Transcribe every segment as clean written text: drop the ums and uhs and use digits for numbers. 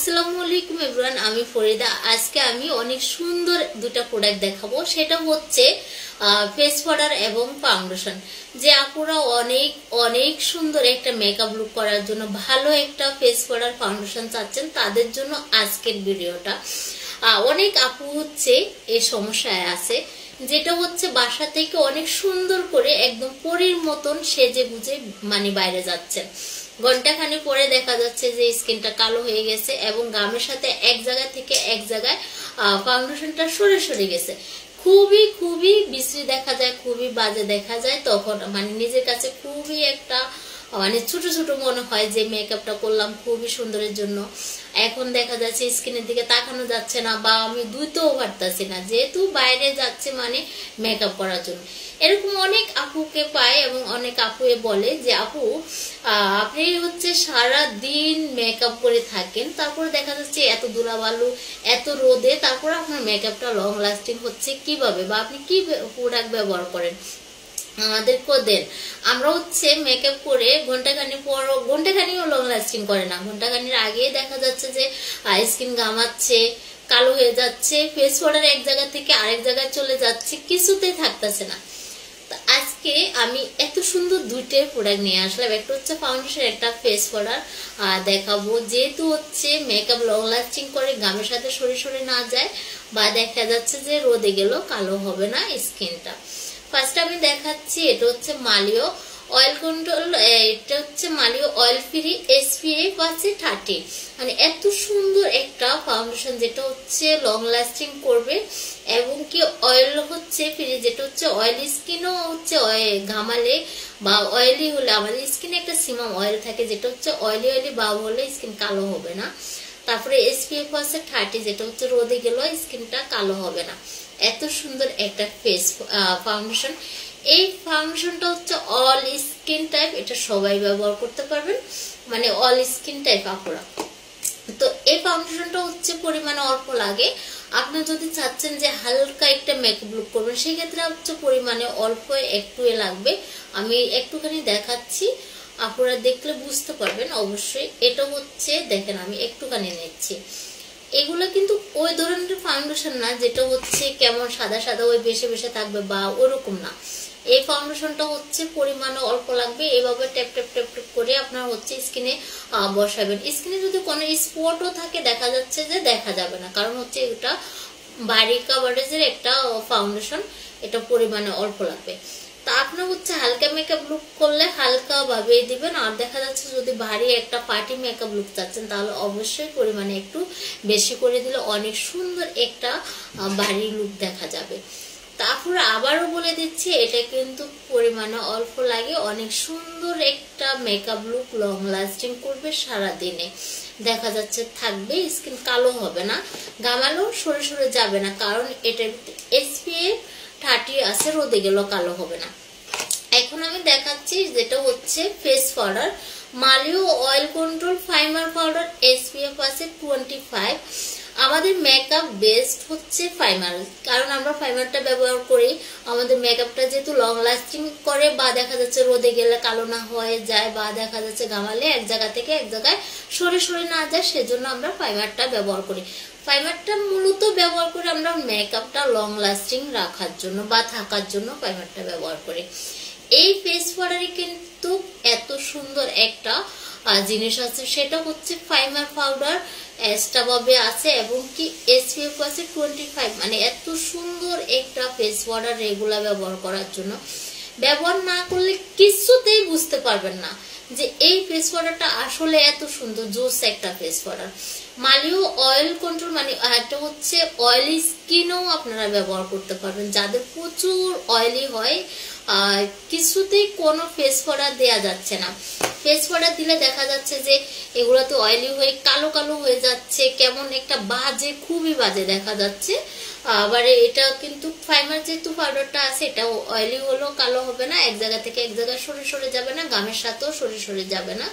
আসসালামু আলাইকুম এভরিওয়ান, আমি ফরিদা। আজকে আমি অনেক সুন্দর দুটো প্রোডাক্ট দেখাবো। সেটা হচ্ছে ফেস পাউডার এবং ফাউন্ডেশন। যে আপুরা অনেক অনেক সুন্দর একটা মেকআপ লুক করার জন্য ভালো একটা ফেস পাউডার ফাউন্ডেশন চাচ্ছেন, তাদের জন্য আজকের ভিডিওটা। অনেক আপু হচ্ছে এই সমস্যায় আছে, যেটা হচ্ছে বাসা থেকে অনেক সুন্দর করে একদম পরীর মতন সেজে গুজে বাইরে যাচ্ছেন, ঘন্টাখানি পরে দেখা যাচ্ছে যে স্কিনটা কালো হয়ে গেছে এবং গামের সাথে এক জায়গা থেকে এক জায়গায় ফাউন্ডেশনটা সরে সরে গেছে। খুবই খুবই বিশ্রী দেখা যায়, খুবই বাজে দেখা যায়। তখন নিজের কাছে খুবই একটা ছোট ছোট মনে হয় যে মেকআপটা করলাম খুবই সুন্দরের জন্য, এখন দেখা যাচ্ছে স্কিনের দিকে তাকানো যাচ্ছে না বা আমি ধুইতেও পারতাছি না, যেহেতু বাইরে যাচ্ছে মেকআপ করার জন্য। এরকম অনেক আপুকে পায় এবং অনেক আপুয়ে বলে যে আপু আপনি হচ্ছে সারা দিন মেকআপ করে থাকেন, তারপরে দেখা যাচ্ছে এত ধুলাবালু এত রোদে, তারপর আপনার মেকআপটা লং লাস্টিং হচ্ছে কিভাবে, বা আপনি কি প্রোডাক্ট ব্যবহার করেন আমাদেরকে দেন। আমরা হচ্ছে মেকআপ করে ঘন্টাখানিও লং লাস্টিং করে না, ঘন্টাখানির আগেই দেখা যাচ্ছে যে স্কিন ঘামাচ্ছে, কালো হয়ে যাচ্ছে, ফেস পাউডার এক জায়গা থেকে আরেক জায়গায় চলে যাচ্ছে, কিছুতেই থাকতেছে না। আজকে আমি এত সুন্দর দুইটা প্রোডাক্ট নিয়ে আসলাম, একটা হচ্ছে ফাউন্ডেশন, একটা ফেস পাউডার দেখাবো। যেহেতু হচ্ছে মেকআপ লং লাস্টিং করে, গামের সাথে সরে সরে না যায় বা দেখা যাচ্ছে যে রোদে গেলেও কালো হবে না স্কিনটা। ফার্স্ট আমি দেখাচ্ছি, এটা হচ্ছে মালিও অয়েল কন্ট্রোল, এটা হচ্ছে মালিও অয়েল ফ্রি SPF আছে 30। এত সুন্দর একটা ফাউন্ডেশন যেটা হচ্ছে লং লাস্টিং করবে এবং কি অয়েল হচ্ছে ফ্রি, যেটা হচ্ছে অয়েলি স্কিনও হচ্ছে ঘামালে বা অয়েলি হলে আমাদের স্কিনে একটা সিমাম অয়েল থাকে, যেটা হচ্ছে অয়েলি ভাব হলে স্কিন কালো হবে না। তারপরে SPF আছে 30, যেটা হচ্ছে রোদে গেলেও স্কিনটা কালো হবে না। এত সুন্দর একটা ফেস ফাউন্ডেশন। এই ফাউন্ডেশনটা হচ্ছে অল স্কিন টাইপ, এটা সবাই ব্যবহার করতে পারবেন, অল স্কিন টাইপ আপুরা। তো এই ফাউন্ডেশনটা হচ্ছে পরিমাণে অল্প লাগে। আপনি যদি চাচ্ছেন যে হালকা একটা মেকআপ লুক করবেন, সেক্ষেত্রে হচ্ছে পরিমাণে অল্প একটু লাগবে। আমি একটুখানি দেখাচ্ছি, আপনারা দেখলে বুঝতে পারবেন অবশ্যই। এটা হচ্ছে দেখেন আমি একটুখানি নিচ্ছি। এগুলো কিন্তু ওই ধরনের ফাউন্ডেশন না যেটা হচ্ছে কেমন সাদা সাদা ওই বেশি বেশি থাকবে বা ওরকম না। এই ফাউন্ডেশনটা হচ্ছে পরিমাণে অল্প লাগবে, এভাবে ট্যাপ ট্যাপ ট্যাপ ট্যাপ করে আপনার হচ্ছে স্কিনে বসাবেন। স্কিনে যদি কোনো স্পটও থাকে দেখা যাচ্ছে যে দেখা যাবে না, কারণ হচ্ছে এটা ভারী কাভারেজের একটা ফাউন্ডেশন, এটা পরিমাণে অল্প লাগবে। তা আপনার হচ্ছে হালকা মেকআপ লুক করলে হালকা ভাবে দিবেন, আর দেখা যাচ্ছে যদি ভারী একটা পার্টি মেকআপ লুক চাচ্ছেন তাহলে অবশ্যই পরিমাণে একটু বেশি করে দিলে অনেক সুন্দর একটা ভারী লুক দেখা যাবে। তারপর আবারও বলে দিচ্ছি, এটা কিন্তু পরিমাণে অল্প লাগে, অনেক সুন্দর একটা মেকআপ লুক লং লাস্টিং করবে সারা দিনে, দেখা যাচ্ছে থাকবে, স্কিন কালো হবে না, গামালো সরে সরে যাবে না, কারণ এটার SPF 30 আছে, রোদে গেলেও কালো হবে না। এখন আমি দেখাচ্ছি যেটা হচ্ছে ফেস পাউডার, মালিও oil control primer powder, SPF আছে 25। আমাদের মেকআপ বেস্ট হচ্ছে ফাইমার, কারণ আমরা ফাইমারটা ব্যবহার করি। আমাদের মেকআপটা যেহেতু লং লাস্টিং করে বা দেখা যাচ্ছে রোদে গেলে কালো না হয়ে যায় বা দেখা যাচ্ছে ঘামালে এক জায়গা থেকে এক জায়গায় সরে সরে না যায়, সেজন্য আমরা ফাইমারটা ব্যবহার করি। ফাইমারটা মূলত ব্যবহার করে আমরা মেকআপটা লং লাস্টিং রাখার জন্য বা থাকার জন্য ফাইমারটা ব্যবহার করি। এই ফেস পাউডারে কিন্তু এত সুন্দর একটা জিনিস আছে, সেটা হচ্ছে ফাইমার পাউডার এক্সট্রাভাবে আছে এবং কি SPF আছে 25। এত সুন্দর একটা ফেস পাউডার রেগুলার ব্যবহার করার জন্য, ব্যবহার না করলে কিছুতেই বুঝতে পারবেন না যে এই ফেস পাউডারটা আসলে এত সুন্দর জোস একটা ফেস পাউডার। মালিও অয়েল কন্ট্রোল এটা হচ্ছে অয়েলি স্কিনও আপনারা ব্যবহার করতে পারবেন, যাদের প্রচুর অয়েলি হয় কিছুতেই কোনো ফেস পাউডার দেয়া যাচ্ছে না। ফেস পাউডার দিলে দেখা যাচ্ছে যে এগুলোতে অয়েলি হয়ে কালো কালো হয়ে যাচ্ছে, কেমন একটা বাজে, খুবই বাজে দেখা যাচ্ছে। আবার এটা কিন্তু ফাইমার যেহেতু পাউডারটা আছে, এটা অয়েলি হলেও কালো হবে না, এক জায়গা থেকে এক জায়গায় সরে সরে যাবে না, গামের সাথেও সরে সরে যাবে না,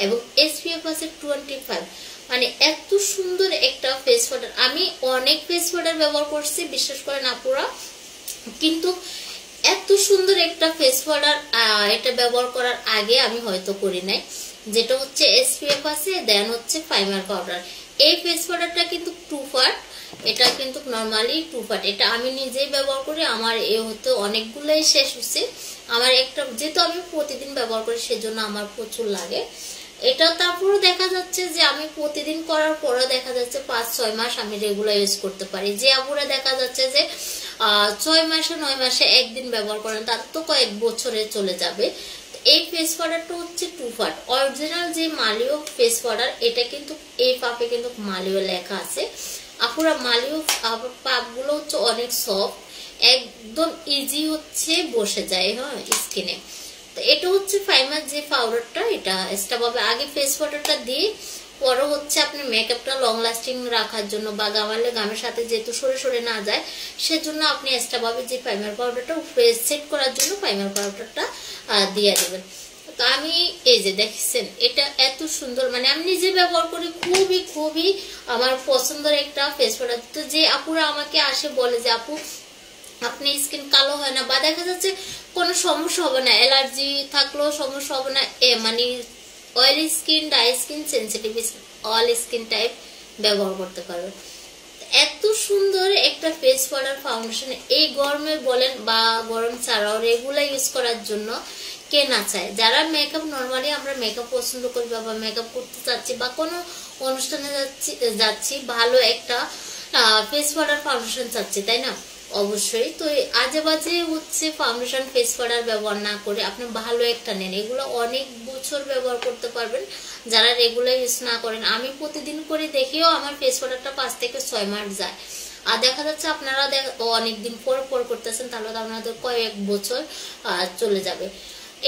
এবং SPF আছে 25। এত সুন্দর একটা ফেস পাউডার। আমি অনেক ফেস পাউডার ব্যবহার করছি, বিশ্বাস করেন আপুরা, কিন্তু এত সুন্দর একটা ফেস পাউডার এটা ব্যবহার করার আগে আমি হয়তো করি নাই। যেটা হচ্ছে SPF আছে, দেন হচ্ছে ফাইমার পাউডার, এই ফেস পাউডারটা কিন্তু 2 পার্ট, এটা কিন্তু নরমালি 2 পার্ট। এটা আমি নিজেই ব্যবহার করি, আমার এ হতে অনেকগুলোই শেষ হচ্ছে। আমার একটা যেহেতু আমি প্রতিদিন ব্যবহার করি সেজন্য আমার প্রচুর লাগে এটা। তারপরে দেখা যাচ্ছে যে আমি প্রতিদিন করার পরে দেখা যাচ্ছে 5-6 মাস আমি রেগুলার ইউজ করতে পারি। যে আপুরা দেখা যাচ্ছে যে 6 মাসে 9 মাসে একদিন ব্যবহার করেন তার তো কয়েক বছরে চলে যাবে। এই ফেস পাউডারটা হচ্ছে 2 পার্ট। অরিজিনাল যে মালিও ফেস পাউডার এটা কিন্তু এই পাপে কিন্তু মালিও লেখা আছে। আপুরা মালিও পাপগুলো হচ্ছে অনেক সফট, একদম ইজি হচ্ছে বসে যায় হ্যাঁ স্কিনে। তো এটা হচ্ছে ফাইমার যে পাউডারটা, এটা এক্সট্রাভাবে আগে ফেস পাউডারটা দিয়ে পরে হচ্ছে আপনি মেকআপটা লং লাস্টিং রাখার জন্য বা গামালে গামের সাথে যেহেতু সরে সরে না যায় সেজন্য আপনি এক্সট্রাভাবে যে প্রাইমার পাউডারটা ফেস সেট করার জন্য প্রাইমার পাউডারটা দিয়ে দেবেন। তো আমি এই যে দেখছেন এটা এত সুন্দর, মানে আমি নিজে ব্যবহার করি, খুবই খুবই আমার পছন্দের একটা ফেস পাউডার। তো যে আপুরা আমাকে আসে বলে যে আপু আপনি স্কিন কালো হয় না বা দেখা যাচ্ছে কোনো সমস্যা হবে না, অ্যালার্জি থাকলেও সমস্যা হবে না, মানে oily skin, dry skin, sensitive all skin type ব্যবহার করতে পারবেন। এত সুন্দর একটা ফেস পাউডার ফাউন্ডেশন এই গরমে বলেন বা গরম ছাড়াও রেগুলার ইউজ করার জন্য কে না চায়। যারা মেকআপ নর্মালি আমরা মেকআপ পছন্দ করি বা মেকআপ করতে চাচ্ছি বা কোনো অনুষ্ঠানে যাচ্ছি ভালো একটা ফেস পাউডার ফাউন্ডেশন চাচ্ছি, তাই না? অবশ্যই। তো আজে বাজে হচ্ছে ফাউন্ডেশন ফেস পাউডার ব্যবহার না করে আপনি ভালো একটা নেন, এগুলো অনেক বছর ব্যবহার করতে পারবেন যারা রেগুলার ইউজ না করেন। আমি প্রতিদিন করে দেখিও আমার ফেস পাউডারটা 5 থেকে 6 মাস যায়। আর দেখা যাচ্ছে আপনারা অনেকদিন পর করতেছেন তাহলে আপনাদের কয়েক বছর চলে যাবে।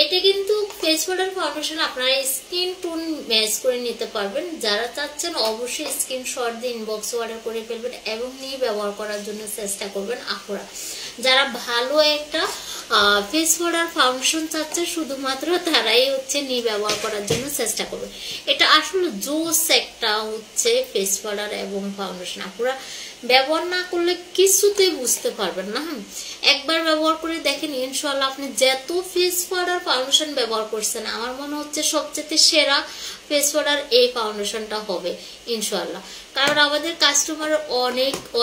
এটা কিন্তু ফেস পাউডার ফাউন্ডেশন আপনারা স্কিন টোন ম্যাচ করে নিতে পারবেন। যারা চাচ্ছেন অবশ্যই স্ক্রিনশট দিয়ে ইনবক্সে অর্ডার করে ফেলবেন এবং নিয়ে ব্যবহার করার জন্য চেষ্টা করবেন। আপুরা যারা ভালো একটা ফেস পাউডার ফাউন্ডেশন চাচ্ছে শুধুমাত্র তারাই হচ্ছে নিয়ে ব্যবহার করার জন্য চেষ্টা করবেন। এটা আসলে জোস একটা হচ্ছে ফেস পাউডার এবং ফাউন্ডেশন। আপুরা ব্যবহার না করলে কিছুতেই বুঝতে পারবেন না। একবার ব্যবহার করে দেখেন ইনশাআল্লাহ আপনি যত ফেস পাউডার ফাউন্ডেশন ব্যবহার করছেন আমার মনে হচ্ছে সবচেয়ে সেরা ফেস পাউডার এই ফাউন্ডেশনটা হবে ইনশাআল্লাহ। কারণ আমাদের কাস্টমার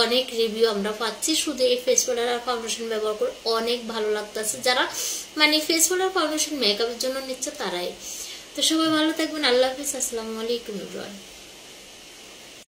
অনেক রিভিউ আমরা পাচ্ছি শুধু এই ফেস পাউডার আর ফাউন্ডেশন ব্যবহার করে অনেক ভালো লাগতেছে। যারা মানে ফেস পাউডার ফাউন্ডেশন মেকআপের জন্য নিচ্ছে তারাই। তো সবাই ভালো থাকবেন, আল্লাহ হাফিজ, আসসালামু আলাইকুম।